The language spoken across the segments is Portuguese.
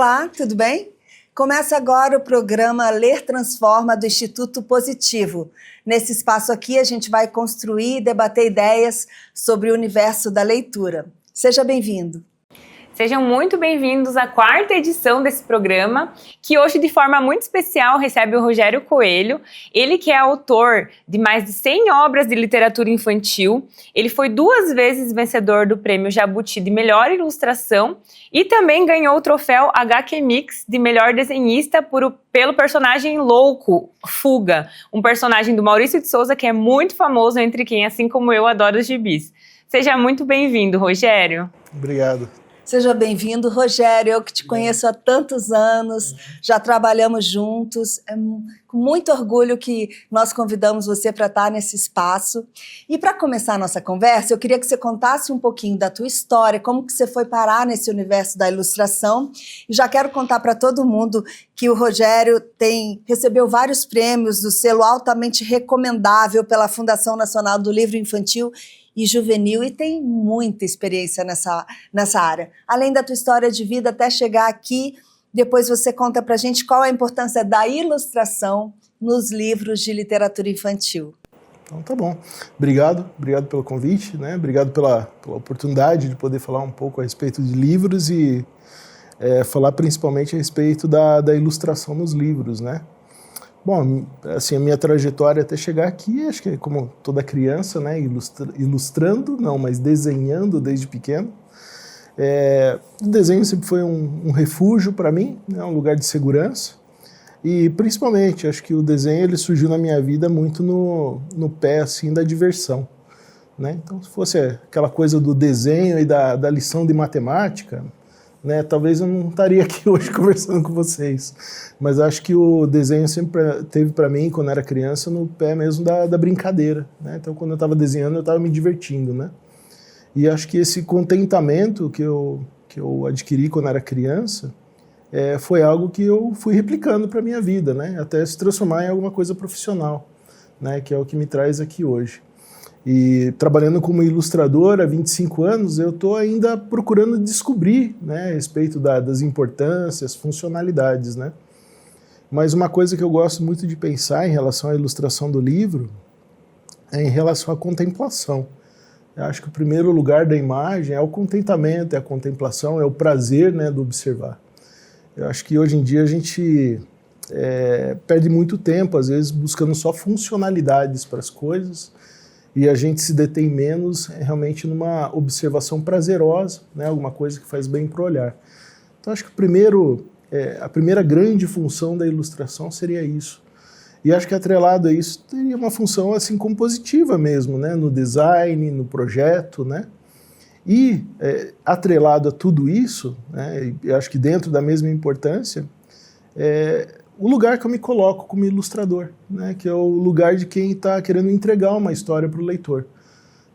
Olá, tudo bem? Começa agora o programa Ler Transforma do Instituto Positivo. Nesse espaço aqui a gente vai construir e debater ideias sobre o universo da leitura. Seja bem-vindo. Sejam muito bem-vindos à quarta edição desse programa, que hoje de forma muito especial recebe o Rogério Coelho. Ele que é autor de mais de 100 obras de literatura infantil. Ele foi 2 vezes vencedor do Prêmio Jabuti de Melhor Ilustração e também ganhou o troféu HQ Mix de Melhor Desenhista pelo personagem louco, Fuga, um personagem do Maurício de Souza que é muito famoso entre quem, assim como eu, adora os gibis. Seja muito bem-vindo, Rogério. Obrigado. Seja bem-vindo, Rogério, eu que te conheço há tantos anos, já trabalhamos juntos, é com muito orgulho que nós convidamos você para estar nesse espaço. E para começar a nossa conversa, eu queria que você contasse um pouquinho da tua história, como que você foi parar nesse universo da ilustração. E já quero contar para todo mundo que o Rogério recebeu vários prêmios do selo altamente recomendável pela Fundação Nacional do Livro Infantil e Juvenil e tem muita experiência nessa área. Além da tua história de vida até chegar aqui, depois você conta pra gente qual é a importância da ilustração nos livros de literatura infantil. Então tá bom. Obrigado pelo convite, né? Obrigado pela oportunidade de poder falar um pouco a respeito de livros e falar principalmente a respeito da ilustração nos livros, né? Bom, assim, a minha trajetória até chegar aqui, acho que é como toda criança, né, ilustrando, não, mas desenhando desde pequeno. O desenho sempre foi um refúgio para mim, né, um lugar de segurança. E principalmente, acho que o desenho ele surgiu na minha vida muito no pé assim, da diversão. Né? Então, se fosse aquela coisa do desenho e da lição de matemática, né, talvez eu não estaria aqui hoje conversando com vocês, mas acho que o desenho sempre teve para mim, quando era criança, no pé mesmo da brincadeira, né? Então quando eu estava desenhando eu estava me divertindo, né? E acho que esse contentamento que eu adquiri quando era criança foi algo que eu fui replicando para minha vida, né? Até se transformar em alguma coisa profissional, né? Que é o que me traz aqui hoje. E trabalhando como ilustrador há 25 anos, eu estou ainda procurando descobrir, né, a respeito das importâncias, funcionalidades, né? Mas uma coisa que eu gosto muito de pensar em relação à ilustração do livro é em relação à contemplação. Eu acho que o primeiro lugar da imagem é o contentamento, é a contemplação, é o prazer, né, do observar. Eu acho que hoje em dia a gente perde muito tempo, às vezes, buscando só funcionalidades para as coisas, e a gente se detém menos realmente numa observação prazerosa, né, alguma coisa que faz bem para o olhar. Então acho que a primeira grande função da ilustração seria isso. E acho que atrelado a isso teria uma função assim compositiva mesmo, né, no design, no projeto, né? E atrelado a tudo isso, né, eu acho que dentro da mesma importância, o lugar que eu me coloco como ilustrador, né, que é o lugar de quem está querendo entregar uma história para o leitor.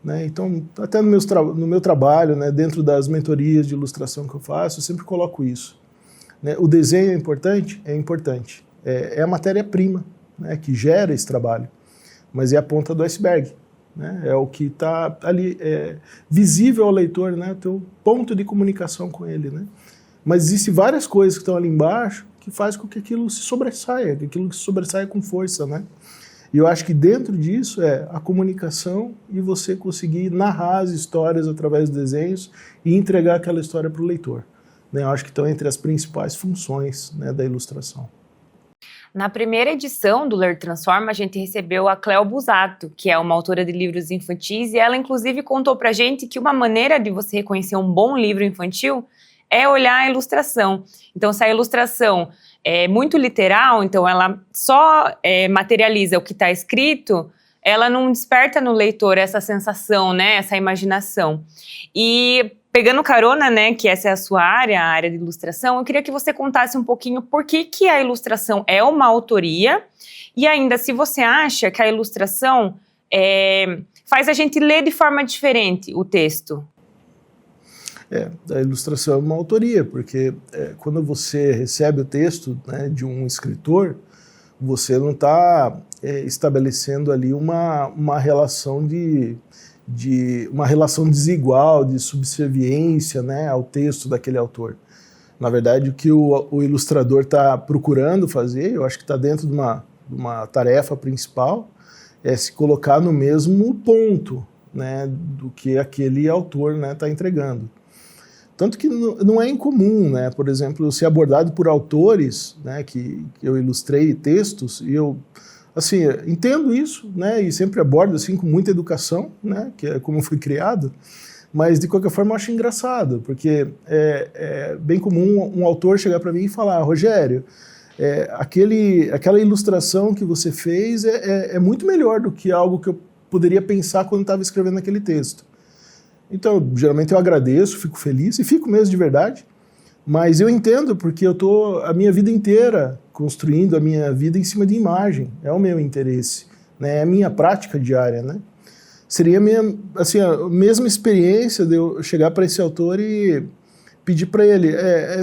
Né? Então, até no meu trabalho, né, dentro das mentorias de ilustração que eu faço, eu sempre coloco isso. Né? O desenho é importante? É importante. É a matéria-prima, né, que gera esse trabalho, mas é a ponta do iceberg. Né? É o que está ali visível ao leitor, né, o teu ponto de comunicação com ele. Né? Mas existem várias coisas que estão ali embaixo que faz com que aquilo se sobressaia, que aquilo se sobressaia com força, né? E eu acho que dentro disso é a comunicação e você conseguir narrar as histórias através dos desenhos e entregar aquela história para o leitor. Né? Eu acho que estão entre as principais funções, né, da ilustração. Na primeira edição do Ler Transforma, a gente recebeu a Cleo Busato, que é uma autora de livros infantis, e ela inclusive contou pra gente que uma maneira de você reconhecer um bom livro infantil é olhar a ilustração. Então, se a ilustração é muito literal, então ela só materializa o que está escrito, ela não desperta no leitor essa sensação, né, essa imaginação. E pegando carona, né, que essa é a sua área, a área de ilustração, eu queria que você contasse um pouquinho por que a ilustração é uma autoria e ainda se você acha que a ilustração faz a gente ler de forma diferente o texto. A ilustração é uma autoria, porque quando você recebe o texto, né, de um escritor, você não está estabelecendo ali uma relação uma relação desigual, de subserviência, né, ao texto daquele autor. Na verdade, o que o ilustrador está procurando fazer, eu acho que está dentro de uma tarefa principal, é se colocar no mesmo ponto, né, do que aquele autor está entregando. Tanto que não é incomum, né, por exemplo, ser abordado por autores, né, que eu ilustrei textos, e eu assim, entendo isso, né, e sempre abordo assim, com muita educação, né, que é como fui criado, mas de qualquer forma eu acho engraçado, porque é bem comum um autor chegar para mim e falar: Rogério, aquela ilustração que você fez é muito melhor do que algo que eu poderia pensar quando estava escrevendo aquele texto. Então, geralmente eu agradeço, fico feliz, e fico mesmo de verdade, mas eu entendo, porque eu estou a minha vida inteira construindo a minha vida em cima de imagem, é o meu interesse, né? É a minha prática diária, né? Seria assim, a mesma experiência de eu chegar para esse autor e pedir para ele: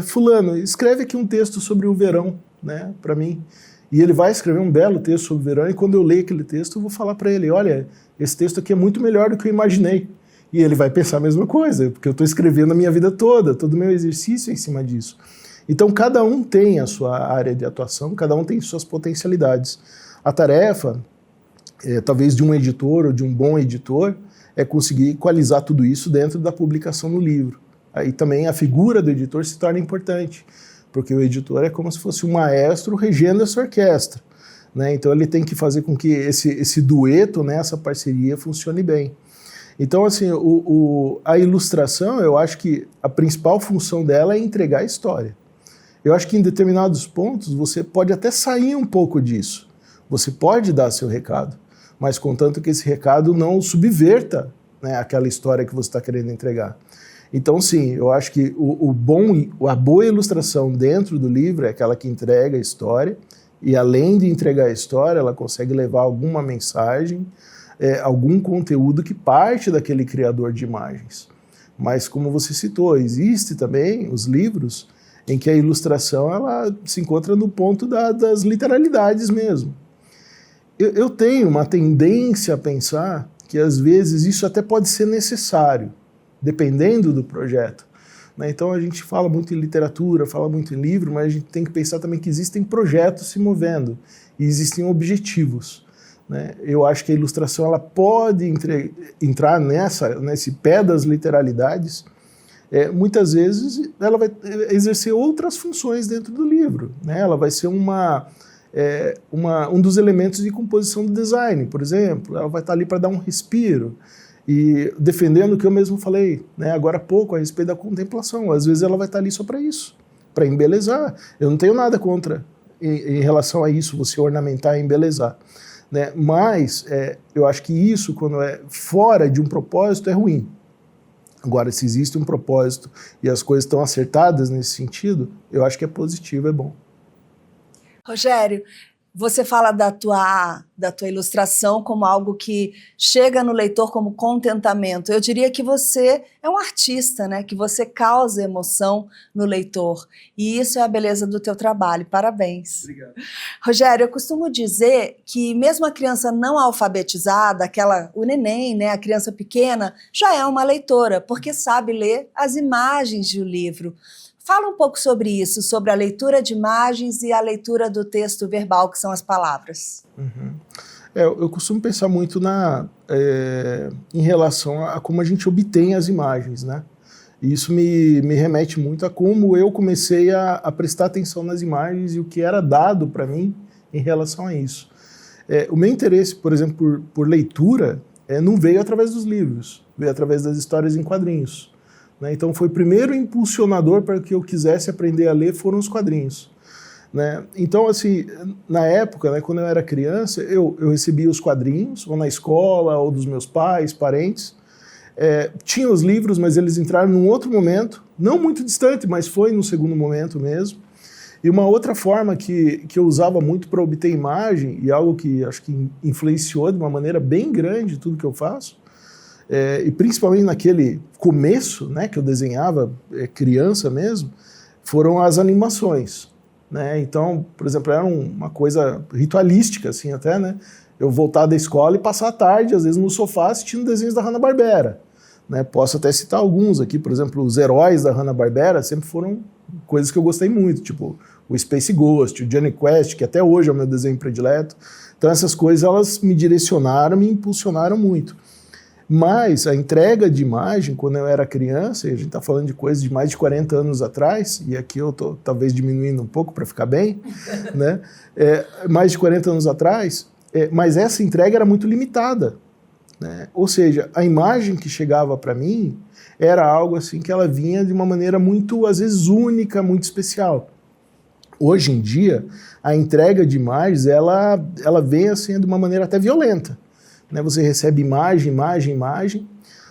fulano, escreve aqui um texto sobre o verão, né, para mim. E ele vai escrever um belo texto sobre o verão, e quando eu leio aquele texto, eu vou falar para ele: olha, esse texto aqui é muito melhor do que eu imaginei. E ele vai pensar a mesma coisa, porque eu estou escrevendo a minha vida toda, todo o meu exercício é em cima disso. Então, cada um tem a sua área de atuação, cada um tem suas potencialidades. A tarefa, talvez de um editor ou de um bom editor, é conseguir equalizar tudo isso dentro da publicação no livro. Aí também a figura do editor se torna importante, porque o editor é como se fosse um maestro regendo essa orquestra, né? Então ele tem que fazer com que esse dueto, né, essa parceria funcione bem. Então, assim, a ilustração, eu acho que a principal função dela é entregar a história. Eu acho que em determinados pontos você pode até sair um pouco disso. Você pode dar seu recado, mas contanto que esse recado não subverta, né, aquela história que você está querendo entregar. Então, sim, eu acho que a boa ilustração dentro do livro é aquela que entrega a história, e além de entregar a história, ela consegue levar alguma mensagem, algum conteúdo que parte daquele criador de imagens. Mas, como você citou, existe também os livros em que a ilustração ela se encontra no ponto das literalidades mesmo. Eu tenho uma tendência a pensar que, às vezes, isso até pode ser necessário, dependendo do projeto, né? Então, a gente fala muito em literatura, fala muito em livro, mas a gente tem que pensar também que existem projetos se movendo e existem objetivos, né? Eu acho que a ilustração ela pode entrar nesse pé das literalidades. Muitas vezes ela vai exercer outras funções dentro do livro, né? Ela vai ser um dos elementos de composição do design, por exemplo. Ela vai estar ali para dar um respiro e defendendo o que eu mesmo falei, né, agora há pouco a respeito da contemplação. Às vezes ela vai estar ali só para isso, para embelezar. Eu não tenho nada contra em relação a isso, você ornamentar e embelezar, né? Mas eu acho que isso, quando é fora de um propósito, é ruim. Agora, se existe um propósito e as coisas estão acertadas nesse sentido, eu acho que é positivo, é bom. Rogério, você fala da tua ilustração como algo que chega no leitor como contentamento. Eu diria que você é um artista, né? Que você causa emoção no leitor. E isso é a beleza do teu trabalho. Parabéns. Obrigado. Rogério, eu costumo dizer que mesmo a criança não alfabetizada, o neném, né, a criança pequena, já é uma leitora, porque sabe ler as imagens de um livro. Fala um pouco sobre isso, sobre a leitura de imagens e a leitura do texto verbal, que são as palavras. Uhum. Eu costumo pensar muito em relação a como a gente obtém as imagens, né? E isso me remete muito a como eu comecei a prestar atenção nas imagens e o que era dado para mim em relação a isso. O meu interesse, por exemplo, por leitura, não veio através dos livros, veio através das histórias em quadrinhos. Né? Então foi o primeiro impulsionador para que eu quisesse aprender a ler foram os quadrinhos. Né? Então, assim, na época, né, quando eu era criança, eu recebia os quadrinhos, ou na escola, ou dos meus pais, parentes. Tinha os livros, mas eles entraram num outro momento, não muito distante, mas foi num segundo momento mesmo. E uma outra forma que eu usava muito para obter imagem, e algo que acho que influenciou de uma maneira bem grande tudo que eu faço, e principalmente naquele começo, né, que eu desenhava criança mesmo, foram as animações. Né? Então, por exemplo, era uma coisa ritualística, assim, até, né? Eu voltar da escola e passar a tarde, às vezes, no sofá assistindo desenhos da Hanna-Barbera. Né? Posso até citar alguns aqui, por exemplo, os heróis da Hanna-Barbera sempre foram coisas que eu gostei muito, tipo o Space Ghost, o Johnny Quest, que até hoje é o meu desenho predileto. Então essas coisas, elas me direcionaram, me impulsionaram muito. Mas a entrega de imagem, quando eu era criança, e a gente está falando de coisas de mais de 40 anos atrás, e aqui eu estou talvez diminuindo um pouco para ficar bem, né? Mais de 40 anos atrás, mas essa entrega era muito limitada, né? Ou seja, a imagem que chegava para mim era algo assim que ela vinha de uma maneira muito, às vezes, única, muito especial. Hoje em dia, a entrega de imagens, ela vem assim de uma maneira até violenta. Né? Você recebe imagem,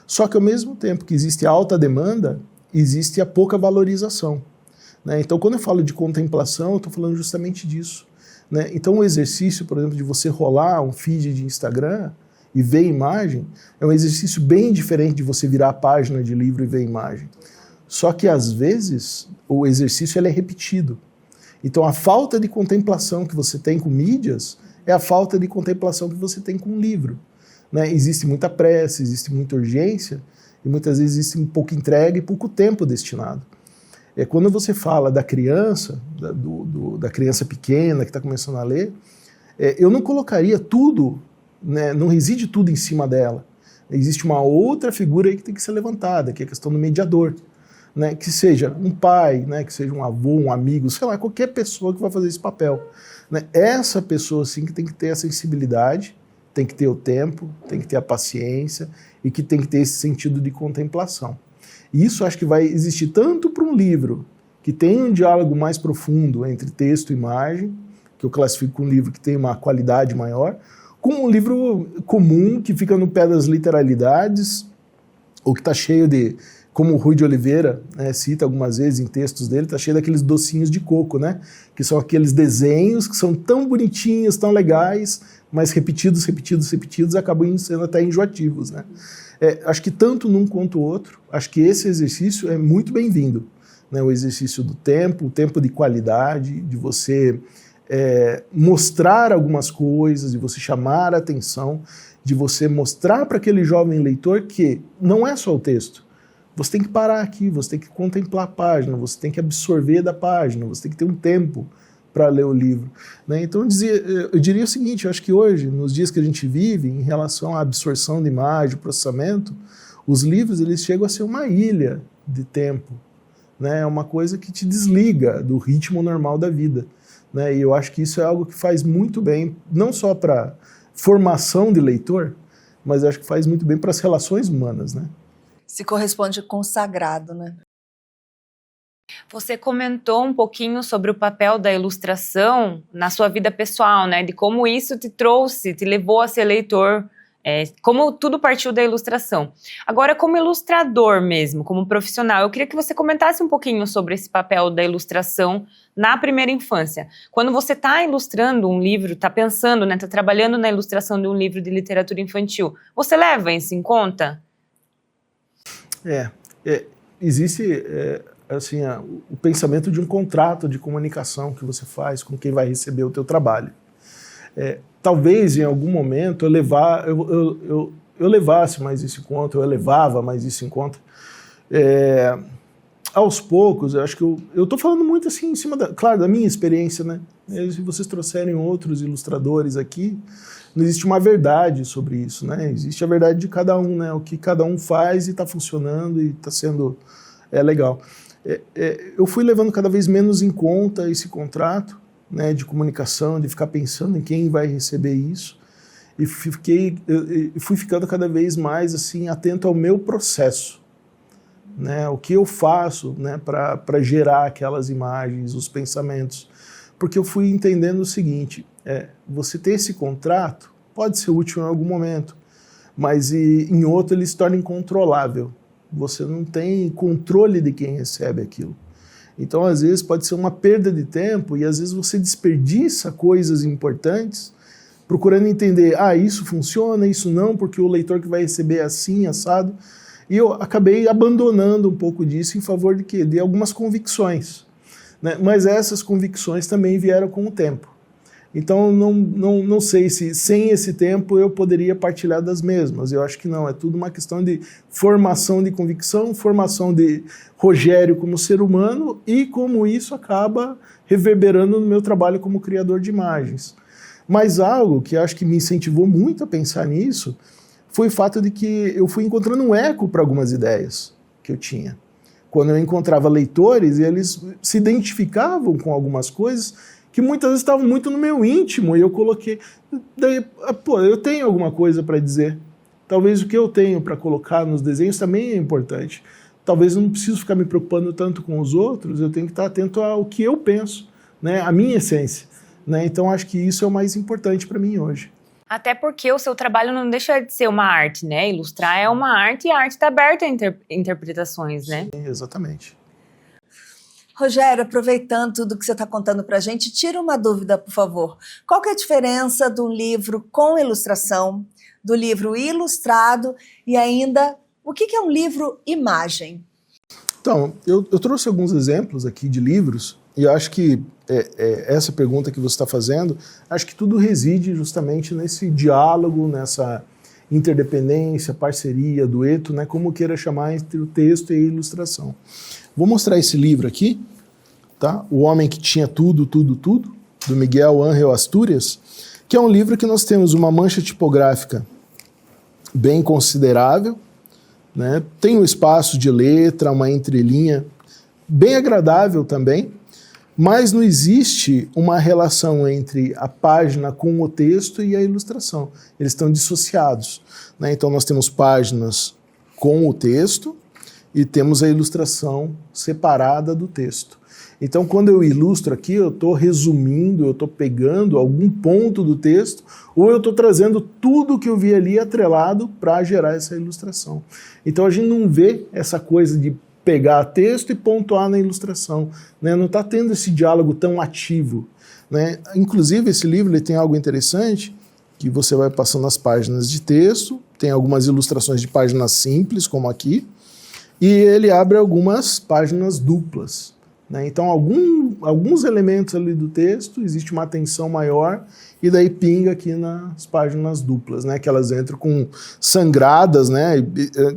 só que ao mesmo tempo que existe a alta demanda, existe a pouca valorização. Né? Então, quando eu falo de contemplação, eu estou falando justamente disso. Né? Então, o exercício, por exemplo, de você rolar um feed de Instagram e ver imagem, é um exercício bem diferente de você virar a página de livro e ver imagem. Só que, às vezes, o exercício ele é repetido. Então, a falta de contemplação que você tem com mídias é a falta de contemplação que você tem com um livro. Né? Existe muita pressa, existe muita urgência, e muitas vezes existe pouca entrega e pouco tempo destinado. Quando você fala da criança, da criança pequena que está começando a ler, eu não colocaria tudo, né, não reside tudo em cima dela. Existe uma outra figura aí que tem que ser levantada, que é a questão do mediador. Né, que seja um pai, né, que seja um avô, um amigo, sei lá, qualquer pessoa que vai fazer esse papel. Né, essa pessoa, sim, que tem que ter a sensibilidade, tem que ter o tempo, tem que ter a paciência e que tem que ter esse sentido de contemplação. E isso acho que vai existir tanto para um livro que tem um diálogo mais profundo entre texto e imagem, que eu classifico como um livro que tem uma qualidade maior, como um livro comum que fica no pé das literalidades, ou que está cheio de... Como o Rui de Oliveira, né, cita algumas vezes em textos dele, está cheio daqueles docinhos de coco, né? Que são aqueles desenhos que são tão bonitinhos, tão legais, mas repetidos, acabam sendo até enjoativos. Né? Acho que tanto num quanto o outro, acho que esse exercício é muito bem-vindo. Né? O exercício do tempo, o tempo de qualidade, de você mostrar algumas coisas, de você chamar a atenção, de você mostrar para aquele jovem leitor que não é só o texto. Você tem que parar aqui, você tem que contemplar a página, você tem que absorver da página, você tem que ter um tempo para ler o livro. Né? Então eu diria o seguinte, eu acho que hoje, nos dias que a gente vive, em relação à absorção de imagem, processamento, os livros eles chegam a ser uma ilha de tempo. Né? É uma coisa que te desliga do ritmo normal da vida. Né? E eu acho que isso é algo que faz muito bem, não só para formação de leitor, mas eu acho que faz muito bem para as relações humanas, né? Se corresponde com o sagrado, né? Você comentou um pouquinho sobre o papel da ilustração na sua vida pessoal, né? De como isso te trouxe, te levou a ser leitor, como tudo partiu da ilustração. Agora, como ilustrador mesmo, como profissional, eu queria que você comentasse um pouquinho sobre esse papel da ilustração na primeira infância. Quando você está ilustrando um livro, está pensando, né? Está trabalhando na ilustração de um livro de literatura infantil, você leva isso em conta? Existe assim, o pensamento de um contrato de comunicação que você faz com quem vai receber o teu trabalho. Talvez em algum momento eu levasse mais isso em conta, eu elevava mais isso em conta. Aos poucos, eu acho que eu estou falando muito assim em cima, claro, da minha experiência, né? Se vocês trouxerem outros ilustradores aqui, não existe uma verdade sobre isso, né? Existe a verdade de cada um, né? O que cada um faz e está funcionando e está sendo legal. Eu fui levando cada vez menos em conta esse contrato, né, de comunicação, de ficar pensando em quem vai receber isso, e fui ficando cada vez mais assim atento ao meu processo, né? O que eu faço, né, para gerar aquelas imagens, os pensamentos. Porque eu fui entendendo o seguinte, você ter esse contrato pode ser útil em algum momento, mas em outro ele se torna incontrolável. Você não tem controle de quem recebe aquilo. Então, às vezes, pode ser uma perda de tempo e, às vezes, você desperdiça coisas importantes procurando entender, isso funciona, isso não, porque o leitor que vai receber é assim, assado. E eu acabei abandonando um pouco disso em favor de quê? De algumas convicções. Né? Mas essas convicções também vieram com o tempo. Então, não sei se sem esse tempo eu poderia partilhar das mesmas. Eu acho que não, é tudo uma questão de formação de convicção, formação de Rogério como ser humano e como isso acaba reverberando no meu trabalho como criador de imagens. Mas algo que acho que me incentivou muito a pensar nisso foi o fato de que eu fui encontrando um eco para algumas ideias que eu tinha. Quando eu encontrava leitores, eles se identificavam com algumas coisas que muitas vezes estavam muito no meu íntimo, e eu coloquei, daí, eu tenho alguma coisa para dizer. Talvez o que eu tenho para colocar nos desenhos também é importante. Talvez eu não preciso ficar me preocupando tanto com os outros, eu tenho que estar atento ao que eu penso, né, a minha essência. Né? Então acho que isso é o mais importante para mim hoje. Até porque o seu trabalho não deixa de ser uma arte, né? Ilustrar é uma arte e a arte está aberta a interpretações, né? Sim, exatamente. Rogério, aproveitando tudo que você está contando para a gente, tira uma dúvida, por favor. Qual que é a diferença do livro com ilustração, do livro ilustrado e ainda, o que é um livro imagem? Então, eu trouxe alguns exemplos aqui de livros e eu acho que essa pergunta que você está fazendo, acho que tudo reside justamente nesse diálogo, nessa interdependência, parceria, dueto, né, como queira chamar, entre o texto e a ilustração. Vou mostrar esse livro aqui, tá? O Homem que Tinha Tudo, Tudo, Tudo, do Miguel Ángel Astúrias, que é um livro que nós temos uma mancha tipográfica bem considerável, né? Tem um espaço de letra, uma entrelinha bem agradável também, mas não existe uma relação entre a página com o texto e a ilustração. Eles estão dissociados, né? Então nós temos páginas com o texto e temos a ilustração separada do texto. Então, quando eu ilustro aqui, eu estou resumindo, eu estou pegando algum ponto do texto, ou eu estou trazendo tudo que eu vi ali atrelado para gerar essa ilustração. Então, a gente não vê essa coisa de pegar texto e pontuar na ilustração, né? Não está tendo esse diálogo tão ativo, né? Inclusive, esse livro ele tem algo interessante, que você vai passando as páginas de texto, tem algumas ilustrações de páginas simples, como aqui, e ele abre algumas páginas duplas, né? Então, alguns elementos ali do texto, existe uma atenção maior, e daí pinga aqui nas páginas duplas, né? Que elas entram com sangradas, né?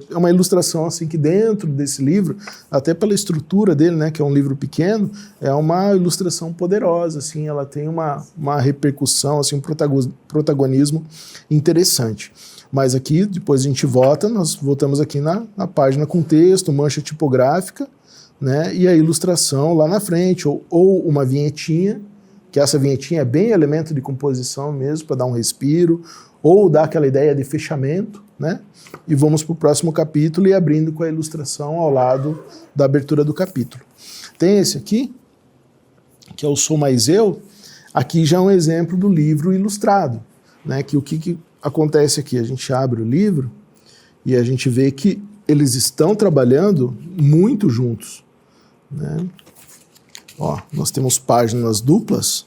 É uma ilustração assim que dentro desse livro, até pela estrutura dele, né? Que é um livro pequeno, é uma ilustração poderosa, assim, ela tem uma repercussão, assim, um protagonismo interessante. Mas aqui, depois a gente volta, nós voltamos aqui na página com texto, mancha tipográfica, né, e a ilustração lá na frente, ou uma vinhetinha, que essa vinhetinha é bem elemento de composição mesmo, para dar um respiro, ou dar aquela ideia de fechamento, né, e vamos para o próximo capítulo e abrindo com a ilustração ao lado da abertura do capítulo. Tem esse aqui, que é o Sou Mais Eu, aqui já é um exemplo do livro ilustrado, né, que o que acontece aqui? A gente abre o livro e a gente vê que eles estão trabalhando muito juntos, né? Ó, nós temos páginas duplas,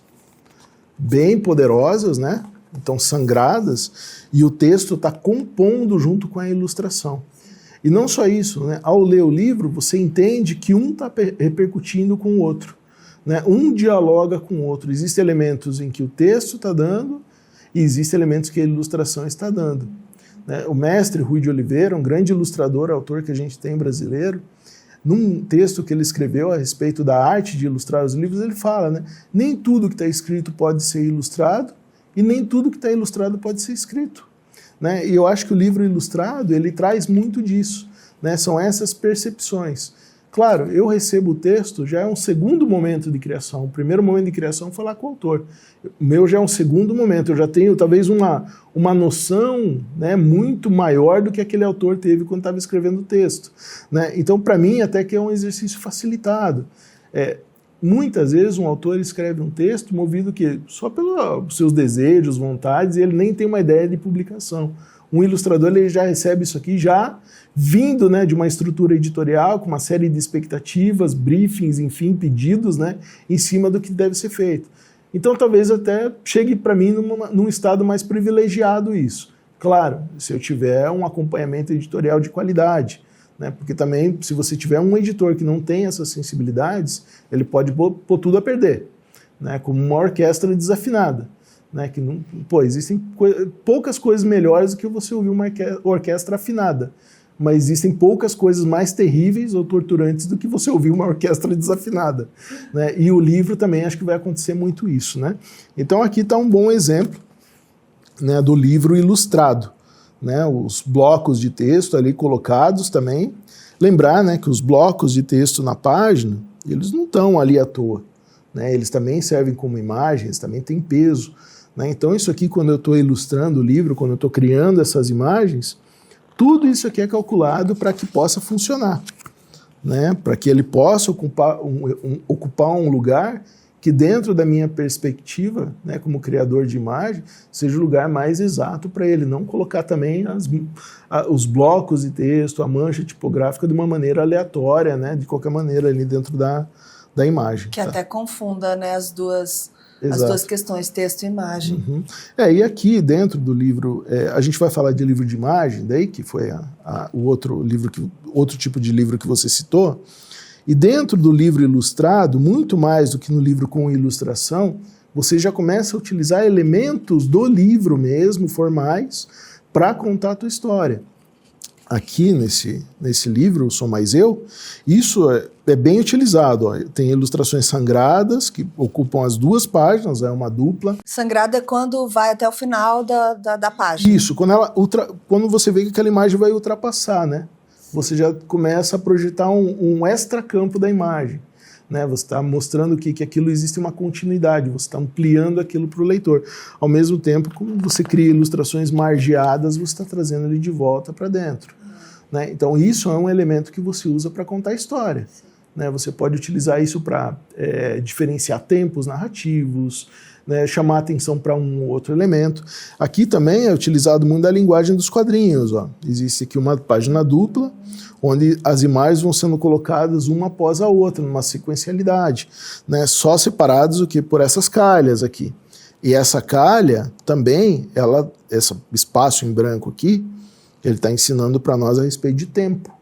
bem poderosas, né? Então sangradas, e o texto está compondo junto com a ilustração. E não só isso, né? Ao ler o livro, você entende que um está repercutindo com o outro, né? Um dialoga com o outro. Existem elementos em que o texto está dando, e existem elementos que a ilustração está dando. Né? O mestre Rui de Oliveira, um grande ilustrador, autor que a gente tem brasileiro, num texto que ele escreveu a respeito da arte de ilustrar os livros, ele fala, né? Nem tudo que está escrito pode ser ilustrado e nem tudo que está ilustrado pode ser escrito. Né? E eu acho que o livro ilustrado, ele traz muito disso, né? São essas percepções. Claro, eu recebo o texto, já é um segundo momento de criação. O primeiro momento de criação foi lá com o autor. O meu já é um segundo momento, eu já tenho talvez uma noção, né, muito maior do que aquele autor teve quando estava escrevendo o texto. Né? Então, para mim, até que é um exercício facilitado. Muitas vezes um autor escreve um texto movido que só pelos seus desejos, vontades, e ele nem tem uma ideia de publicação. Um ilustrador ele já recebe isso aqui já vindo, né, de uma estrutura editorial, com uma série de expectativas, briefings, enfim, pedidos, né, em cima do que deve ser feito. Então talvez até chegue para mim num estado mais privilegiado isso. Claro, se eu tiver um acompanhamento editorial de qualidade, né, porque também se você tiver um editor que não tem essas sensibilidades, ele pode pôr tudo a perder. né, como uma orquestra desafinada. Né, que não, existem poucas coisas melhores do que você ouvir uma orquestra afinada, mas existem poucas coisas mais terríveis ou torturantes do que você ouvir uma orquestra desafinada. Né, e o livro também acho que vai acontecer muito isso. Né? Então aqui está um bom exemplo, né, do livro ilustrado. Né, os blocos de texto ali colocados também. Lembrar, né, que os blocos de texto na página, eles não estão ali à toa. Né, eles também servem como imagens, também têm peso. Né, então isso aqui, quando eu estou ilustrando o livro, quando eu estou criando essas imagens, tudo isso aqui é calculado para que possa funcionar. Né, para que ele possa ocupar um lugar que dentro da minha perspectiva, né, como criador de imagem, seja o lugar mais exato para ele, não colocar também os blocos de texto, a mancha tipográfica de uma maneira aleatória, né, de qualquer maneira ali dentro da imagem. Que até confunda, né, as duas questões, texto e imagem. Uhum. E aqui dentro do livro, a gente vai falar de livro de imagem, daí que foi o outro tipo de livro que você citou. E dentro do livro ilustrado, muito mais do que no livro com ilustração, você já começa a utilizar elementos do livro mesmo, formais, para contar a tua história. Aqui nesse livro, Sou Mais Eu, isso é bem utilizado. Ó. Tem ilustrações sangradas, que ocupam as 2 páginas, é uma dupla. Sangrada é quando vai até o final da página. Isso, quando você vê que aquela imagem vai ultrapassar, né? Você já começa a projetar um extracampo da imagem. Né? Você está mostrando que aquilo existe uma continuidade, você está ampliando aquilo para o leitor. Ao mesmo tempo, quando você cria ilustrações margeadas, você está trazendo ele de volta para dentro. Né? Então, isso é um elemento que você usa para contar a história. Né? Você pode utilizar isso para diferenciar tempos narrativos, né, chamar atenção para um outro elemento. Aqui também é utilizado muito a linguagem dos quadrinhos. Ó. Existe aqui uma página dupla, onde as imagens vão sendo colocadas uma após a outra, numa sequencialidade, né, só separadas por essas calhas aqui. E essa calha também, esse espaço em branco aqui, ele está ensinando para nós a respeito de tempo.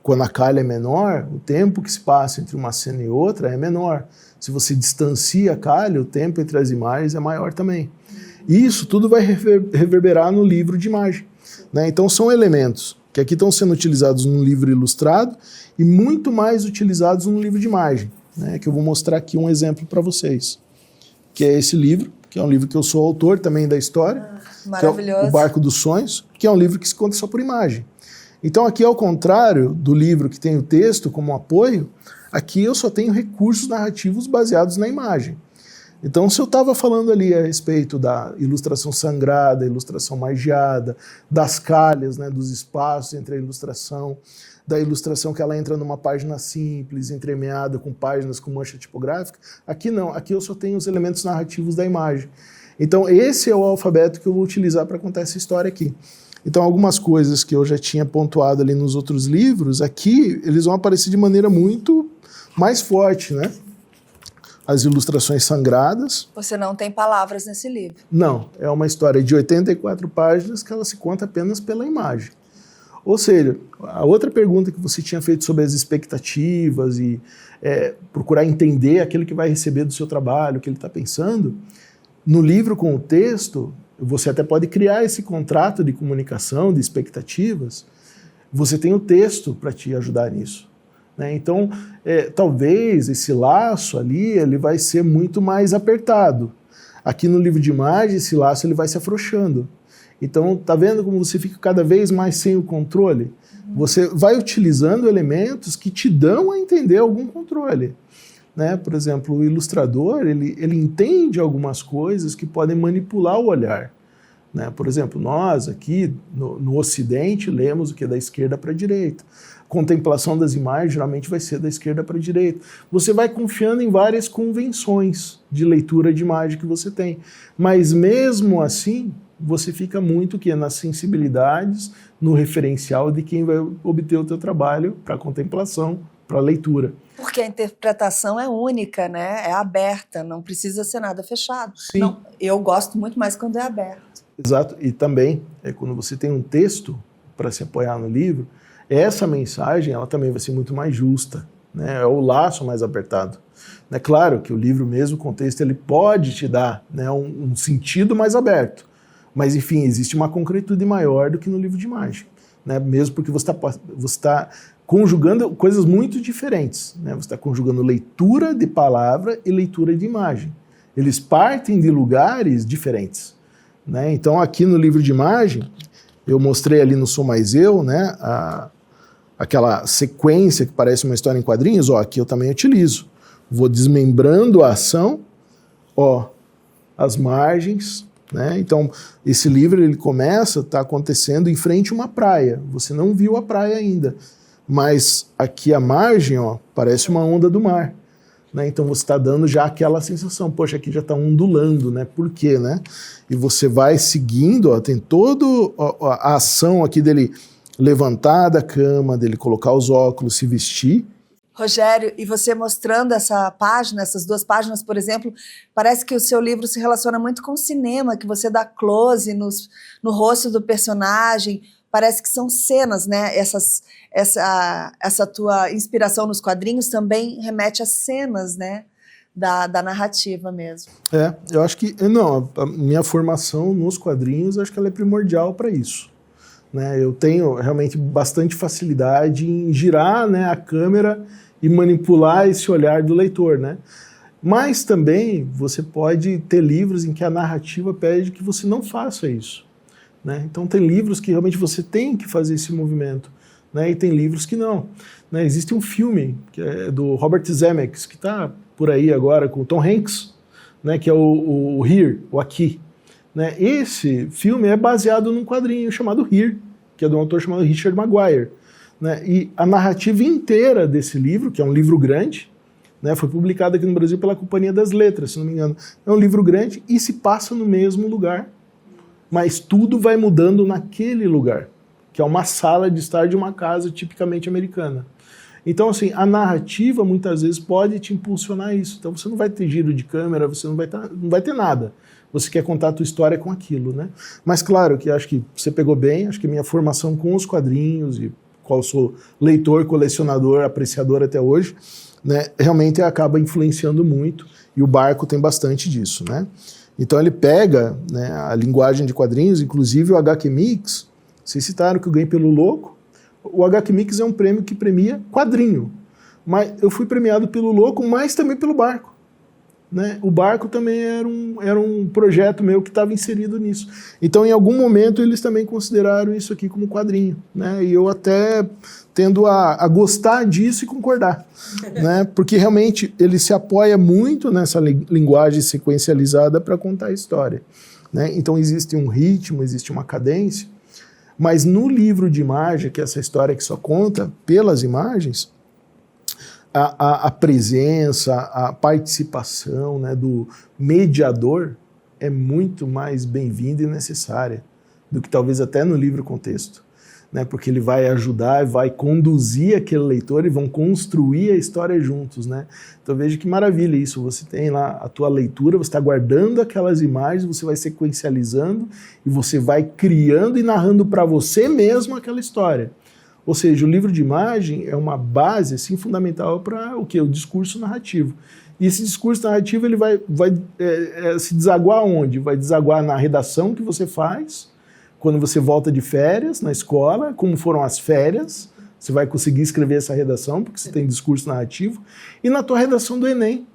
Quando a calha é menor, o tempo que se passa entre uma cena e outra é menor. Se você distancia a calha, o tempo entre as imagens é maior também. E isso tudo vai reverberar no livro de imagem. Né? Então são elementos que aqui estão sendo utilizados no livro ilustrado e muito mais utilizados no livro de imagem, né? Que eu vou mostrar aqui um exemplo para vocês. Que é esse livro, que é um livro que eu sou autor também da história. Maravilhoso. Que é O Barco dos Sonhos, que é um livro que se conta só por imagem. Então aqui, ao contrário do livro que tem o texto como apoio, aqui eu só tenho recursos narrativos baseados na imagem. Então, se eu estava falando ali a respeito da ilustração sangrada, ilustração margeada, das calhas, né, dos espaços entre a ilustração, da ilustração que ela entra numa página simples, entremeada com páginas com mancha tipográfica, aqui não, aqui eu só tenho os elementos narrativos da imagem. Então, esse é o alfabeto que eu vou utilizar para contar essa história aqui. Então, algumas coisas que eu já tinha pontuado ali nos outros livros, aqui eles vão aparecer de maneira muito mais forte, né? As ilustrações sangradas. Você não tem palavras nesse livro. Não, é uma história de 84 páginas que ela se conta apenas pela imagem. Ou seja, a outra pergunta que você tinha feito sobre as expectativas e procurar entender aquele que vai receber do seu trabalho, o que ele está pensando, no livro com o texto, você até pode criar esse contrato de comunicação, de expectativas, você tem o texto para te ajudar nisso. Né? Então, talvez esse laço ali ele vai ser muito mais apertado. Aqui no livro de imagem, esse laço ele vai se afrouxando. Então, tá vendo como você fica cada vez mais sem o controle? Você vai utilizando elementos que te dão a entender algum controle. Né? Por exemplo, o ilustrador, ele entende algumas coisas que podem manipular o olhar. Né? Por exemplo, nós aqui no Ocidente lemos o que é da esquerda para a direita. Contemplação das imagens geralmente vai ser da esquerda para a direita. Você vai confiando em várias convenções de leitura de imagem que você tem. Mas mesmo assim, você fica muito nas sensibilidades, no referencial de quem vai obter o teu trabalho para contemplação, para leitura. Porque a interpretação é única, né? É aberta, não precisa ser nada fechado. Sim. Não, eu gosto muito mais quando é aberto. Exato, e também quando você tem um texto para se apoiar no livro, essa mensagem ela também vai ser muito mais justa. né? É o laço mais apertado. É claro que o livro mesmo, o contexto, ele pode te dar, né, um sentido mais aberto, mas enfim, existe uma concretude maior do que no livro de imagem, né? Mesmo porque você está conjugando coisas muito diferentes, né? Você está conjugando leitura de palavra e leitura de imagem. Eles partem de lugares diferentes, né? Então aqui no livro de imagem, eu mostrei ali no Sou Mais Eu, né, aquela sequência que parece uma história em quadrinhos, ó, aqui eu também utilizo. Vou desmembrando a ação, ó, as margens, né? Então, esse livro ele começa, está acontecendo em frente a uma praia. Você não viu a praia ainda, mas aqui a margem, ó, parece uma onda do mar, né? Então você está dando já aquela sensação, poxa, aqui já está ondulando, né? Por quê, né? E você vai seguindo, ó, tem toda a ação aqui dele levantar da cama, dele colocar os óculos, se vestir. Rogério, e você mostrando essa página, essas 2 páginas, por exemplo, parece que o seu livro se relaciona muito com o cinema, que você dá close no rosto do personagem, parece que são cenas, né? Essa tua inspiração nos quadrinhos também remete a cenas, né? Da narrativa mesmo. Eu acho que, não, a minha formação nos quadrinhos, acho que ela é primordial para isso, né? Eu tenho realmente bastante facilidade em girar, né, a câmera e manipular esse olhar do leitor, né? Mas também você pode ter livros em que a narrativa pede que você não faça isso, né? Então tem livros que realmente você tem que fazer esse movimento, né? E tem livros que não, né? Existe um filme que é do Robert Zemeckis, que está por aí agora com o Tom Hanks, né? Que é o Here, o Aqui, né? Esse filme é baseado num quadrinho chamado Here, que é de um autor chamado Richard Maguire, né? E a narrativa inteira desse livro, que é um livro grande, né? Foi publicado aqui no Brasil pela Companhia das Letras, se não me engano. É um livro grande e se passa no mesmo lugar, mas tudo vai mudando naquele lugar, que é uma sala de estar de uma casa tipicamente americana. Então, assim, a narrativa muitas vezes pode te impulsionar isso. Então você não vai ter giro de câmera, você não vai ter nada. Você quer contar a tua história com aquilo, né? Mas claro que acho que você pegou bem, acho que minha formação com os quadrinhos, e qual sou leitor, colecionador, apreciador até hoje, né, realmente acaba influenciando muito, e o Barco tem bastante disso, né? Então ele pega, né, a linguagem de quadrinhos, inclusive o HQ Mix, vocês citaram que eu ganhei pelo Louco, o HQ Mix é um prêmio que premia quadrinho, mas eu fui premiado pelo Louco, mas também pelo Barco, né? O Barco também era um projeto meu que estava inserido nisso. Então, em algum momento, eles também consideraram isso aqui como quadrinho, né? E eu até tendo a gostar disso e concordar, né? Porque realmente ele se apoia muito nessa linguagem sequencializada para contar a história, né? Então, existe um ritmo, existe uma cadência, mas no livro de imagem, que é essa história que só conta pelas imagens, a presença, a participação, né, do mediador é muito mais bem-vinda e necessária do que talvez até no livro contexto, né, porque ele vai ajudar, vai conduzir aquele leitor e vão construir a história juntos, né? Então veja que maravilha isso, você tem lá a tua leitura, você está guardando aquelas imagens, você vai sequencializando e você vai criando e narrando para você mesmo aquela história. Ou seja, o livro de imagem é uma base assim, fundamental para o quê? O discurso narrativo. E esse discurso narrativo ele vai se desaguar onde? Vai desaguar na redação que você faz, quando você volta de férias na escola, como foram as férias, você vai conseguir escrever essa redação, porque você tem discurso narrativo, e na tua redação do Enem,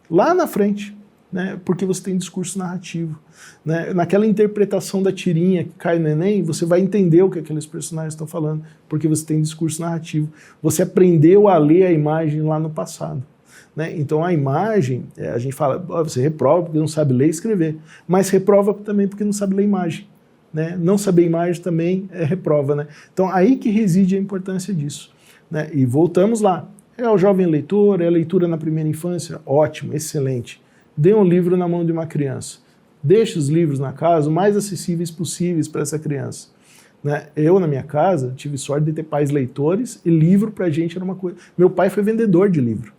lá na frente, né, porque você tem discurso narrativo. Né? Naquela interpretação da tirinha que cai no Enem, você vai entender o que aqueles personagens estão falando, porque você tem discurso narrativo. Você aprendeu a ler a imagem lá no passado. Né? Então a imagem, a gente fala, você reprova porque não sabe ler e escrever, mas reprova também porque não sabe ler imagem. Né? Não saber imagem também é reprova. Né? Então aí que reside a importância disso. Né? E voltamos lá. É o jovem leitor, é a leitura na primeira infância, ótimo, excelente. Dê um livro na mão de uma criança. Deixe os livros na casa o mais acessíveis possíveis para essa criança. Né? Eu, na minha casa, tive sorte de ter pais leitores e livro para a gente era uma coisa... Meu pai foi vendedor de livro.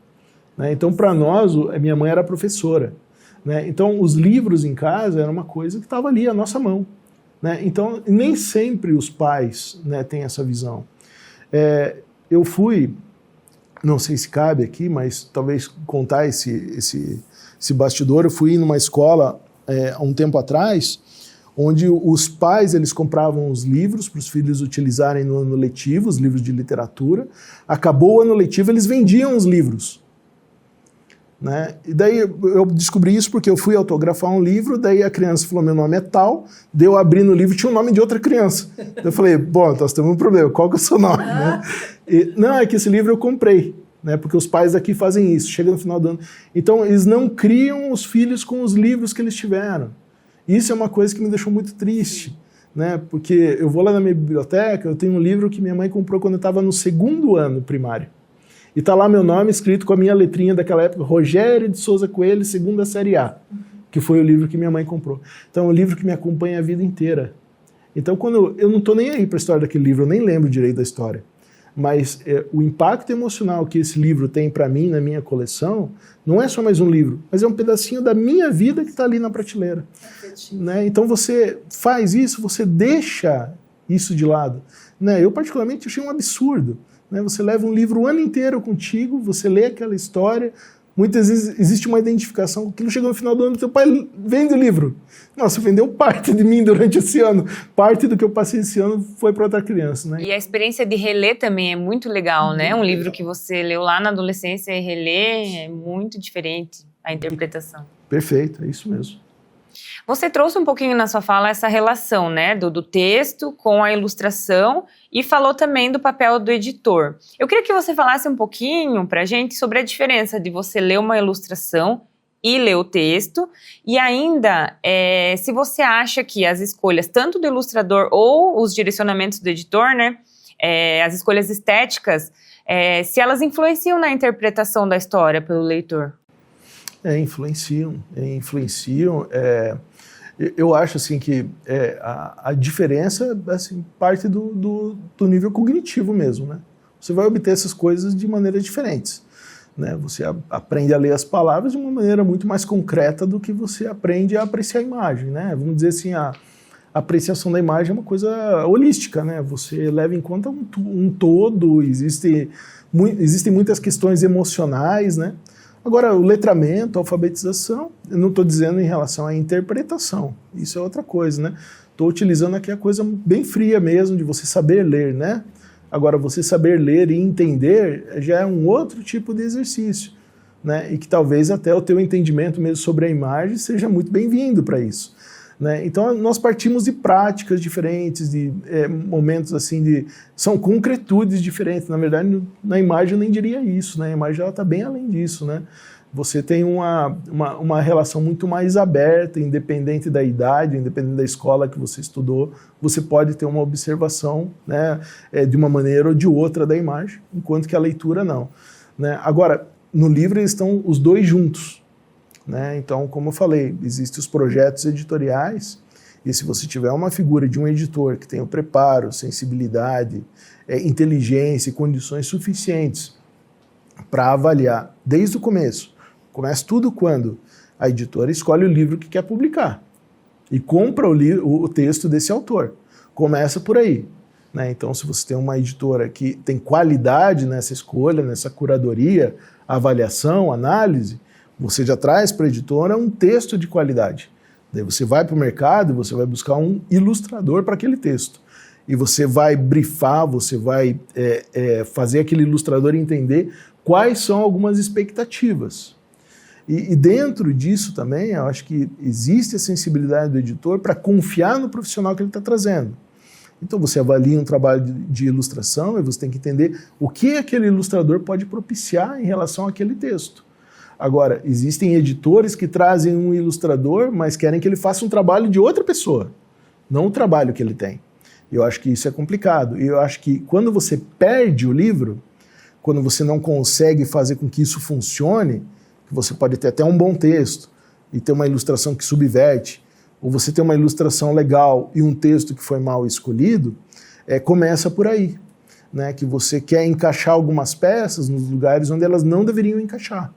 Né? Então, para nós, a minha mãe era professora. Né? Então, os livros em casa era uma coisa que estava ali, à nossa mão. Né? Então, nem sempre os pais, né, têm essa visão. Eu fui não sei se cabe aqui, mas talvez contar esse bastidor. Eu fui numa escola há um tempo atrás, onde os pais eles compravam os livros para os filhos utilizarem no ano letivo, os livros de literatura. Acabou o ano letivo, eles vendiam os livros. Né? E daí eu descobri isso porque eu fui autografar um livro, daí a criança falou, meu nome é tal, daí eu abri no livro e tinha o nome de outra criança. Eu falei, bom, nós temos um problema, qual que é o seu nome? Né? E, não, é que esse livro eu comprei, né? Porque os pais daqui fazem isso, chega no final do ano. Então eles não criam os filhos com os livros que eles tiveram. Isso é uma coisa que me deixou muito triste, né? Porque eu vou lá na minha biblioteca, eu tenho um livro que minha mãe comprou quando eu estava no 2º ano primário. E está lá meu nome escrito com a minha letrinha daquela época, Rogério de Souza Coelho, 2ª série A, que foi o livro que minha mãe comprou. Então é um livro que me acompanha a vida inteira. Então quando eu não estou nem aí para a história daquele livro, eu nem lembro direito da história. Mas o impacto emocional que esse livro tem para mim, na minha coleção, não é só mais um livro, mas é um pedacinho da minha vida que está ali na prateleira. Né? Então você faz isso, você deixa isso de lado. Né? Eu particularmente achei um absurdo. Né? Você leva um livro o ano inteiro contigo, você lê aquela história, muitas vezes existe uma identificação, aquilo chegou no final do ano, teu pai vende o livro. Nossa, vendeu parte de mim durante esse ano, parte do que eu passei esse ano foi para outra criança. Né? E a experiência de reler também é muito legal, né? Um livro que você leu lá na adolescência e reler é muito diferente a interpretação. Perfeito, é isso mesmo. Você trouxe um pouquinho na sua fala essa relação, né, do texto com a ilustração e falou também do papel do editor. Eu queria que você falasse um pouquinho pra gente sobre a diferença de você ler uma ilustração e ler o texto e ainda se você acha que as escolhas tanto do ilustrador ou os direcionamentos do editor, né, as escolhas estéticas, se elas influenciam na interpretação da história pelo leitor. Influenciam. Eu acho assim que a diferença assim, parte do nível cognitivo mesmo, né? Você vai obter essas coisas de maneiras diferentes, né? Você aprende a ler as palavras de uma maneira muito mais concreta do que você aprende a apreciar a imagem, né? Vamos dizer assim, a apreciação da imagem é uma coisa holística, né? Você leva em conta um todo, existem muitas questões emocionais, né? Agora, o letramento, a alfabetização, eu não estou dizendo em relação à interpretação, isso é outra coisa, né? Estou utilizando aqui a coisa bem fria mesmo, de você saber ler, né? Agora, você saber ler e entender já é um outro tipo de exercício, né? E que talvez até o teu entendimento mesmo sobre a imagem seja muito bem-vindo para isso. Né? Então, nós partimos de práticas diferentes, de momentos assim, são concretudes diferentes. Na verdade, na imagem eu nem diria isso, né? A imagem está bem além disso. Né? Você tem uma relação muito mais aberta, independente da idade, independente da escola que você estudou, você pode ter uma observação, né, de uma maneira ou de outra da imagem, enquanto que a leitura não. Né? Agora, no livro eles estão os dois juntos. Né? Então, como eu falei, existem os projetos editoriais e se você tiver uma figura de um editor que tem o preparo, sensibilidade, inteligência e condições suficientes para avaliar desde o começo, começa tudo quando a editora escolhe o livro que quer publicar e compra o texto desse autor. Começa por aí. Né? Então, se você tem uma editora que tem qualidade nessa escolha, nessa curadoria, avaliação, análise, você já traz para a editora um texto de qualidade. Daí você vai para o mercado e você vai buscar um ilustrador para aquele texto. E você vai brifar, você vai fazer aquele ilustrador entender quais são algumas expectativas. E dentro disso também, eu acho que existe a sensibilidade do editor para confiar no profissional que ele está trazendo. Então você avalia um trabalho de ilustração e você tem que entender o que aquele ilustrador pode propiciar em relação àquele texto. Agora, existem editores que trazem um ilustrador, mas querem que ele faça um trabalho de outra pessoa, não o trabalho que ele tem. Eu acho que isso é complicado. E eu acho que quando você perde o livro, quando você não consegue fazer com que isso funcione, que você pode ter até um bom texto e ter uma ilustração que subverte, ou você ter uma ilustração legal e um texto que foi mal escolhido, começa por aí. Né? Que você quer encaixar algumas peças nos lugares onde elas não deveriam encaixar.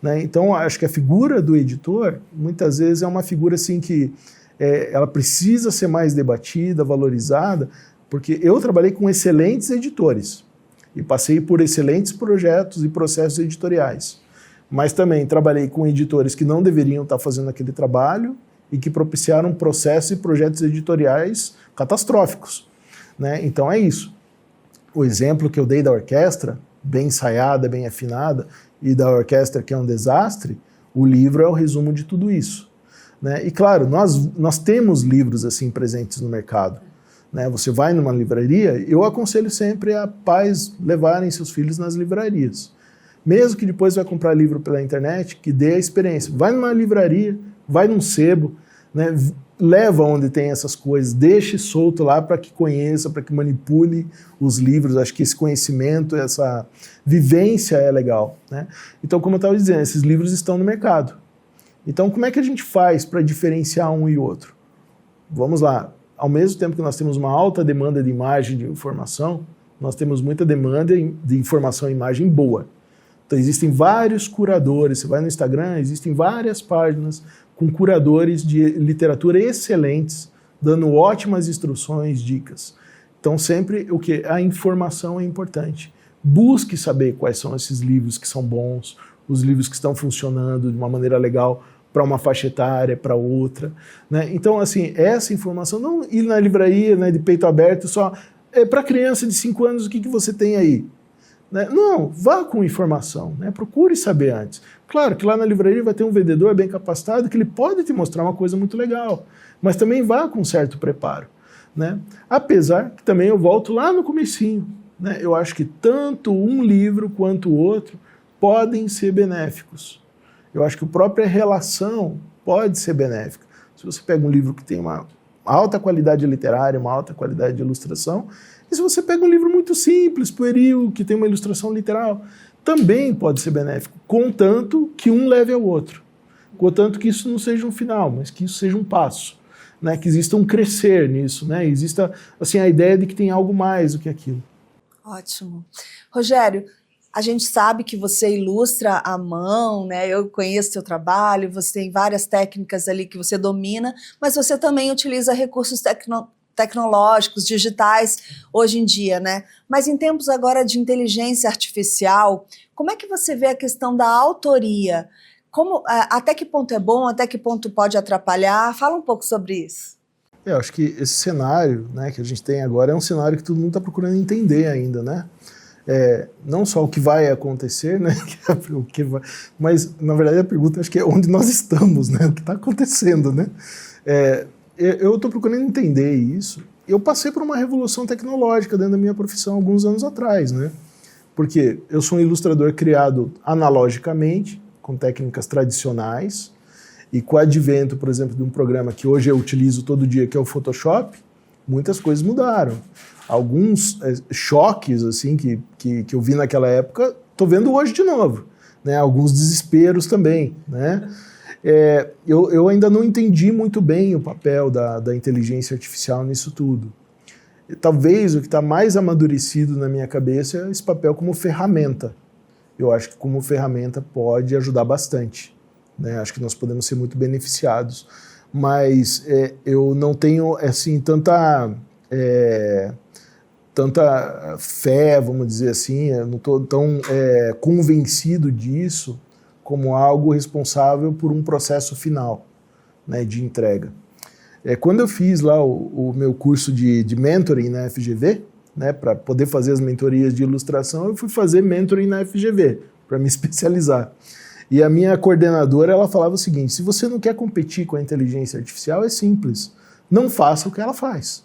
Né? Então, acho que a figura do editor, muitas vezes, é uma figura assim que ela precisa ser mais debatida, valorizada, porque eu trabalhei com excelentes editores. e passei por excelentes projetos e processos editoriais. Mas também trabalhei com editores que não deveriam estar fazendo aquele trabalho e que propiciaram processos e projetos editoriais catastróficos, né? Então é isso. O exemplo que eu dei da orquestra, bem ensaiada, bem afinada, e da orquestra que é um desastre, o livro é o resumo de tudo isso, né? E claro, nós temos livros assim presentes no mercado, né? Você vai numa livraria, eu aconselho sempre a pais levarem seus filhos nas livrarias. Mesmo que depois vai comprar livro pela internet, que dê a experiência. Vai numa livraria, vai num sebo, né? Leva onde tem essas coisas, deixe solto lá para que conheça, para que manipule os livros. Acho que esse conhecimento, essa vivência é legal, né? Então, como eu estava dizendo, esses livros estão no mercado. Então, como é que a gente faz para diferenciar um e outro? Vamos lá. Ao mesmo tempo que nós temos uma alta demanda de imagem e de informação, nós temos muita demanda de informação e imagem boa. Então, existem vários curadores. Você vai no Instagram, existem várias páginas com curadores de literatura excelentes, dando ótimas instruções, dicas. Então, sempre o que? A informação é importante. Busque saber quais são esses livros que são bons, os livros que estão funcionando de uma maneira legal para uma faixa etária, para outra, né? Então, assim, essa informação, não ir na livraria, né, de peito aberto, só para criança de 5 anos, o que você tem aí? Né? Não, vá com informação, né? Procure saber antes. Claro que lá na livraria vai ter um vendedor bem capacitado que ele pode te mostrar uma coisa muito legal, mas também vá com certo preparo, né? Apesar que também eu volto lá no comecinho, né? Eu acho que tanto um livro quanto o outro podem ser benéficos. Eu acho que a própria relação pode ser benéfica. Se você pega um livro que tem uma alta qualidade literária, uma alta qualidade de ilustração, e se você pega um livro muito simples, pueril, que tem uma ilustração literal, também pode ser benéfico, contanto que um leve ao outro. Contanto que isso não seja um final, mas que isso seja um passo, né? Que exista um crescer nisso, né? Exista assim, a ideia de que tem algo mais do que aquilo. Ótimo. Rogério, a gente sabe que você ilustra à mão, né? Eu conheço seu trabalho, você tem várias técnicas ali que você domina, mas você também utiliza recursos tecnológicos, digitais, hoje em dia, né? Mas em tempos agora de inteligência artificial, como é que você vê a questão da autoria? Até que ponto é bom, até que ponto pode atrapalhar? Fala um pouco sobre isso. Eu acho que esse cenário, né, que a gente tem agora é um cenário que todo mundo está procurando entender ainda, né? Não só o que vai acontecer, né, mas na verdade a pergunta acho que é onde nós estamos, né, o que está acontecendo, né? Eu estou procurando entender isso. Eu passei por uma revolução tecnológica dentro da minha profissão alguns anos atrás, né? Porque eu sou um ilustrador criado analogicamente, com técnicas tradicionais, e com o advento, por exemplo, de um programa que hoje eu utilizo todo dia, que é o Photoshop, muitas coisas mudaram. Alguns choques assim que eu vi naquela época, estou vendo hoje de novo, né? Alguns desesperos também, né? Eu ainda não entendi muito bem o papel da inteligência artificial nisso tudo. Talvez o que está mais amadurecido na minha cabeça é esse papel como ferramenta. Eu acho que como ferramenta pode ajudar bastante, né? Acho que nós podemos ser muito beneficiados, mas eu não tenho assim tanta fé, vamos dizer assim, eu não estou tão convencido disso como algo responsável por um processo final, né, de entrega. Quando eu fiz lá o meu curso de mentoring na FGV, né, para poder fazer as mentorias de ilustração, eu fui fazer mentoring na FGV, para me especializar. E a minha coordenadora, ela falava o seguinte: se você não quer competir com a inteligência artificial, é simples, não faça o que ela faz,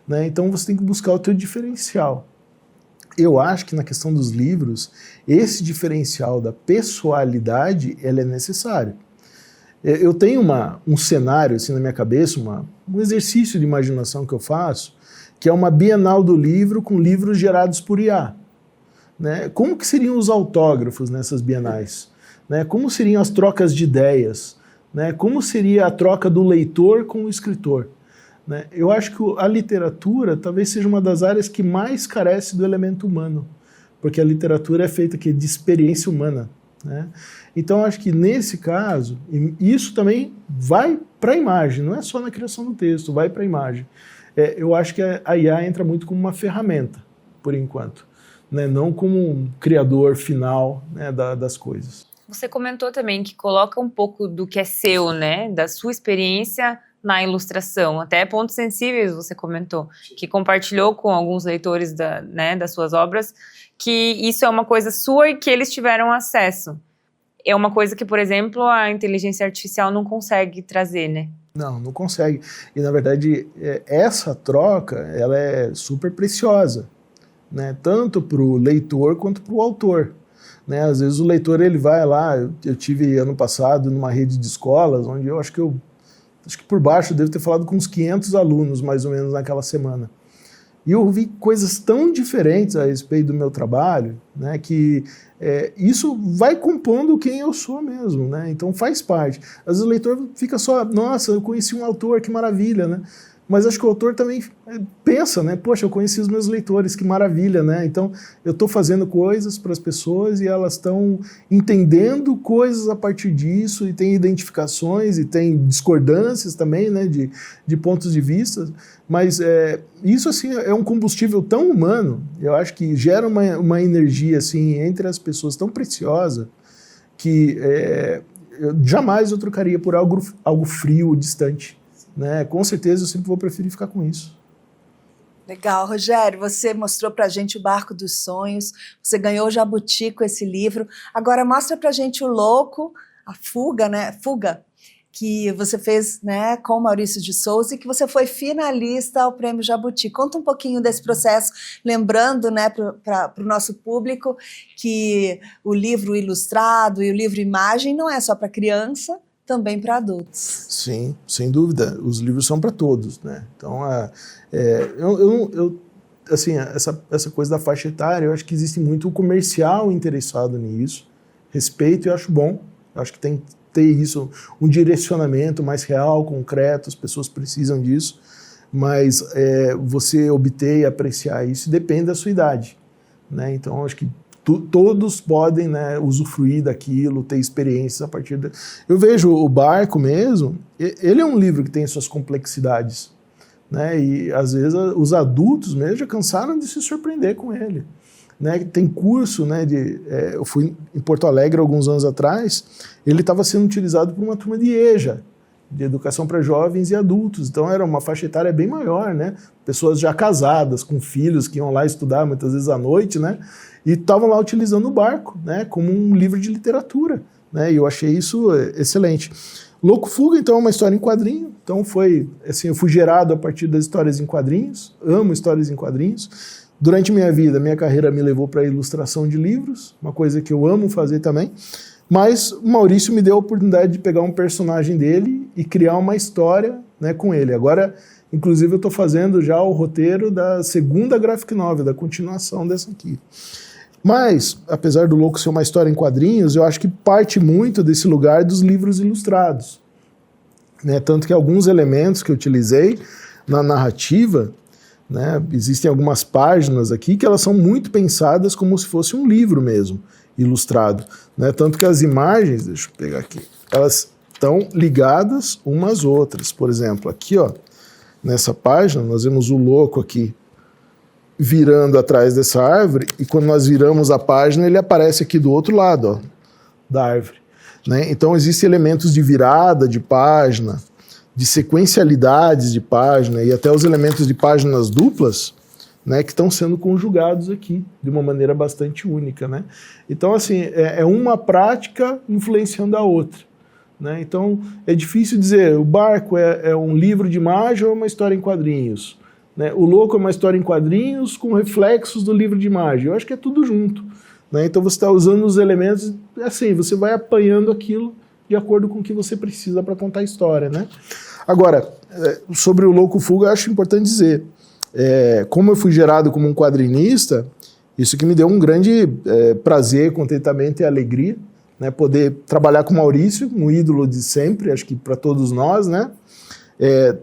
né? Então você tem que buscar o teu diferencial. Eu acho que na questão dos livros, esse diferencial da pessoalidade, ele é necessário. Eu tenho um cenário assim na minha cabeça, um exercício de imaginação que eu faço, que é uma Bienal do livro com livros gerados por IA. Né? Como que seriam os autógrafos nessas bienais? Né? Como seriam as trocas de ideias? Né? Como seria a troca do leitor com o escritor? Né? Eu acho que a literatura talvez seja uma das áreas que mais carece do elemento humano, porque a literatura é feita aqui de experiência humana, né? Então eu acho que nesse caso, isso também vai para a imagem, não é só na criação do texto, vai para a imagem. Eu acho que a IA entra muito como uma ferramenta, por enquanto, né? Não como um criador final, né, das coisas. Você comentou também que coloca um pouco do que é seu, né, da sua experiência na ilustração, até pontos sensíveis você comentou, que compartilhou com alguns leitores das suas obras, que isso é uma coisa sua e que eles tiveram acesso. É uma coisa que, por exemplo, a inteligência artificial não consegue trazer, né? Não consegue. E, na verdade, essa troca, ela é super preciosa, né? Tanto para o leitor quanto para o autor. Né? Às vezes o leitor, ele vai lá, eu tive ano passado numa rede de escolas, onde eu acho que por baixo eu devo ter falado com uns 500 alunos, mais ou menos, naquela semana. E eu vi coisas tão diferentes a respeito do meu trabalho, né, que isso vai compondo quem eu sou mesmo, né? Então faz parte. Às vezes o leitor fica só, nossa, eu conheci um autor, que maravilha, né? Mas acho que o autor também pensa, né? Poxa, eu conheci os meus leitores, que maravilha, né? Então, eu estou fazendo coisas para as pessoas e elas estão entendendo coisas a partir disso, e tem identificações e tem discordâncias também, né? De pontos de vista. Mas isso, assim, é um combustível tão humano, eu acho que gera uma energia, assim, entre as pessoas tão preciosa que eu trocaria por algo frio, distante. Né? Com certeza eu sempre vou preferir ficar com isso. Legal, Rogério, você mostrou pra gente o Barco dos Sonhos, você ganhou o Jabuti com esse livro, agora mostra pra gente o Louco, a Fuga, né? Fuga, que você fez, né, com o Maurício de Souza e que você foi finalista ao Prêmio Jabuti. Conta um pouquinho desse processo, lembrando, né, para o nosso público que o livro ilustrado e o livro imagem não é só para criança, também para adultos. Sim, sem dúvida. Os livros são para todos, né? Então, assim, essa coisa da faixa etária, eu acho que existe muito comercial interessado nisso. Respeito, eu acho bom. Eu acho que tem que ter isso, um direcionamento mais real, concreto, as pessoas precisam disso. Mas você obter e apreciar isso depende da sua idade, né? Então, eu acho que todos podem, né, usufruir daquilo, ter experiências a partir da... Eu vejo o Barco mesmo, ele é um livro que tem suas complexidades, né, e às vezes os adultos mesmo já cansaram de se surpreender com ele. Né, tem curso, né, eu fui em Porto Alegre alguns anos atrás, ele estava sendo utilizado por uma turma de EJA, de educação para jovens e adultos, então era uma faixa etária bem maior, né, pessoas já casadas, com filhos, que iam lá estudar muitas vezes à noite, né, e estavam lá utilizando o Barco, né, como um livro de literatura, né, e eu achei isso excelente. Louco Fuga, então, é uma história em quadrinho, então foi, assim, eu fui gerado a partir das histórias em quadrinhos, amo histórias em quadrinhos. Durante minha vida, minha carreira me levou para a ilustração de livros, uma coisa que eu amo fazer também, mas o Maurício me deu a oportunidade de pegar um personagem dele e criar uma história, né, com ele. Agora, inclusive, eu estou fazendo já o roteiro da segunda graphic novel, da continuação dessa aqui. Mas, apesar do Louco ser uma história em quadrinhos, eu acho que parte muito desse lugar dos livros ilustrados. Né? Tanto que alguns elementos que eu utilizei na narrativa, né, existem algumas páginas aqui que elas são muito pensadas como se fosse um livro mesmo, ilustrado. Né? Tanto que as imagens, deixa eu pegar aqui, elas estão ligadas umas às outras. Por exemplo, aqui, ó, nessa página, nós vemos o Louco aqui, virando atrás dessa árvore, e quando nós viramos a página, ele aparece aqui do outro lado, ó, da árvore. Né? Então, existem elementos de virada de página, de sequencialidades de página, e até os elementos de páginas duplas, né, que estão sendo conjugados aqui, de uma maneira bastante única. Né? Então, assim, é uma prática influenciando a outra. Né? Então, é difícil dizer, o Barco é um livro de imagem ou é uma história em quadrinhos? Né? O Louco é uma história em quadrinhos com reflexos do livro de imagem. Eu acho que é tudo junto. Né? Então você está usando os elementos, assim, você vai apanhando aquilo de acordo com o que você precisa para contar a história. Né? Agora, sobre o Louco Fuga, eu acho importante dizer, como eu fui gerado como um quadrinista, isso que me deu um grande prazer, contentamento e alegria, né? Poder trabalhar com o Maurício, um ídolo de sempre, acho que para todos nós, né?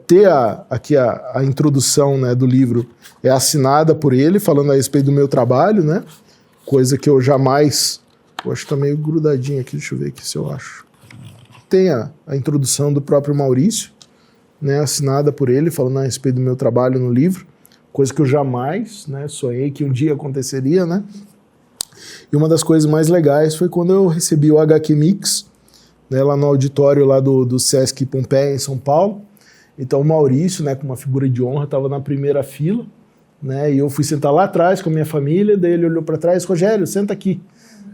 Ter aqui a introdução, né, do livro assinada por ele, falando a respeito do meu trabalho, né, coisa que eu jamais... Eu acho que está meio grudadinho aqui, deixa eu ver aqui se eu acho. Tem a introdução do próprio Maurício, né, assinada por ele, falando a respeito do meu trabalho no livro, coisa que eu jamais, né, sonhei que um dia aconteceria, né? E uma das coisas mais legais foi quando eu recebi o HQ Mix, né, lá no auditório lá do Sesc Pompeia, em São Paulo. Então o Maurício, né, com uma figura de honra, estava na primeira fila, né, e eu fui sentar lá atrás com a minha família, daí ele olhou para trás, Rogério, senta aqui.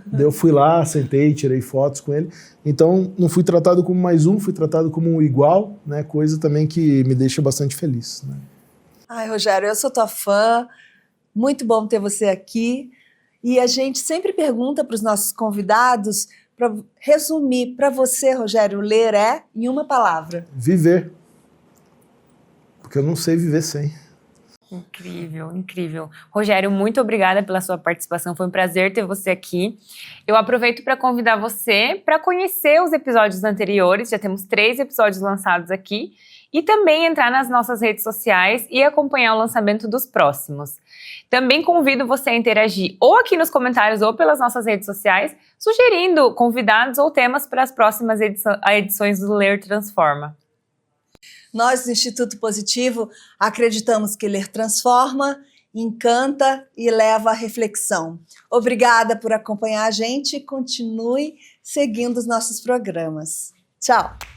Daí eu fui lá, sentei, tirei fotos com ele. Então não fui tratado como mais um, fui tratado como um igual, né, coisa também que me deixa bastante feliz, né. Ai, Rogério, eu sou tua fã, muito bom ter você aqui. E a gente sempre pergunta para os nossos convidados, para resumir, para você, Rogério, ler é em uma palavra. Viver. Porque eu não sei viver sem. Incrível, incrível. Rogério, muito obrigada pela sua participação, foi um prazer ter você aqui. Eu aproveito para convidar você para conhecer os episódios anteriores, já temos 3 episódios lançados aqui, e também entrar nas nossas redes sociais e acompanhar o lançamento dos próximos. Também convido você a interagir ou aqui nos comentários ou pelas nossas redes sociais, sugerindo convidados ou temas para as próximas edições do Ler Transforma. Nós, do Instituto Positivo, acreditamos que ler transforma, encanta e leva à reflexão. Obrigada por acompanhar a gente e continue seguindo os nossos programas. Tchau!